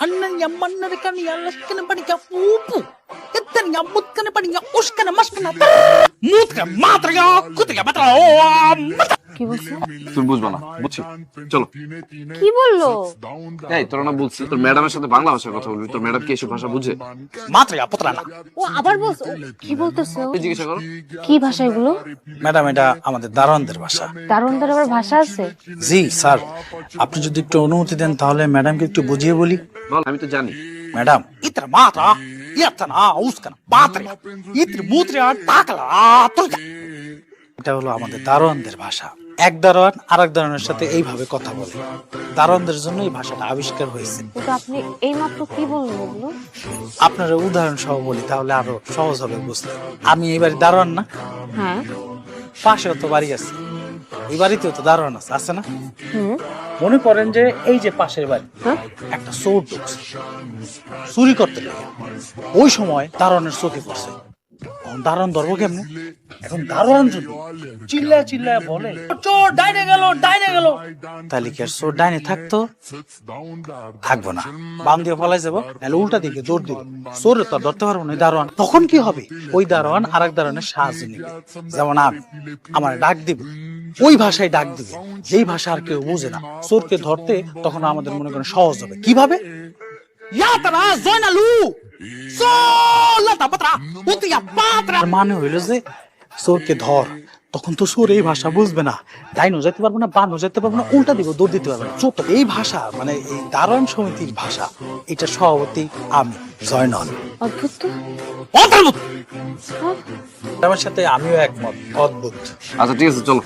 Ananya manarikanya laskana panika pupu. Itanya mutkana panika uskana maskana. Mutka matraya kutya matra. কি বলছো? তুমি বুঝবা না, বুঝছি, চলো। কি বললো? এই তোরা না বলছি তোর ম্যাডামের সাথে বাংলা ভাষায় কথা বলবি, তোর ম্যাডাম কি এসব ভাষা বুঝে? Matraya putrana. ও আবার বলছো? কি বলতেছো? এই জিজ্ঞাসা করো। কি ভাষা এগুলো? ম্যাডাম এটা আমাদের দারোয়ানদের ভাষা। দারোয়ানদের আবার ভাষা আছে? জি স্যার, আপনি যদি একটু অনুমতি দেন তাহলে ম্যাডামকে একটু বুঝিয়ে বলি। বল, আমি তো জানি। ম্যাডাম ইতর মাত্রা ইয়াতনা উস্কানা পাত্রিয়া ইতর মুত্রিয়া টাকলা তুরকা। এটা হলো আমাদের দারোয়ানদের ভাষা। এক দারোয়ান আরেক দারোয়ানের সাথে এইভাবে কথা বলে। দারোয়ানদের জন্য এই ভাষাটা আবিষ্কার হয়েছে। কিন্তু আপনি এইমাত্র কি বললেন এগুলো? আপনারা উদাহরণ সহ বলি তাহলে আরো সহজ হবে বুঝতে। আমি এই বাড়ি দারোয়ান না? হ্যাঁ। পাশেও তো বাড়ি আছে, এই বাড়িতেও তো দারোয়ান আছে, আছে না? হুম। মনে করেন যে এই যে পাশের বাড়ি হ্যাঁ? একটা চোর ঢুকছে চুরি করতে লাগে। ওই সময় দারোয়ানের চোখে পড়ছে। দারোয়ান ধরবো কেমনে? এখন দারোয়ান যদি চিল্লায় চিল্লায় বলে চোর ডাইনে গেল ডাইনে গেল, তাহলে কি আর চোর ডাইনে থাকতো? থাকবো না, বাম দিয়ে ফলাই যাবো, নাহলে উল্টা দিকে দৌড় দিব। চোর তো আর ধরতে পারবো না দারোয়ান। তখন কি হবে? ওই দারোয়ান আরেক দারোয়ানের সাহায্য নিবে। যেমন আমি আমার ডাক দিব, ওই ভাষায় ডাক দিবে যেই ভাষা আর কেউ বুঝে না। চোরকে ধরতে তখন আমাদের মনে করেন সহজ হবে। কিভাবে? মানে হইল যে চোরকে ধর, তখন তো চোর এই ভাষা বুঝবে না, ডাইনও যেতে পারবো না, বানও যেতে পারবো না, উল্টা দিব দৌড় দিতে পারবো না। চোর তো এই ভাষা মানে এই দারোয়ান সমিতির ভাষা। এটা সভাপতি আমি জয়নল। অদ্ভুত তো। অদ্ভুত, আমার সাথে আমিও একমত, অদ্ভুত। আচ্ছা ঠিক আছে, চলো।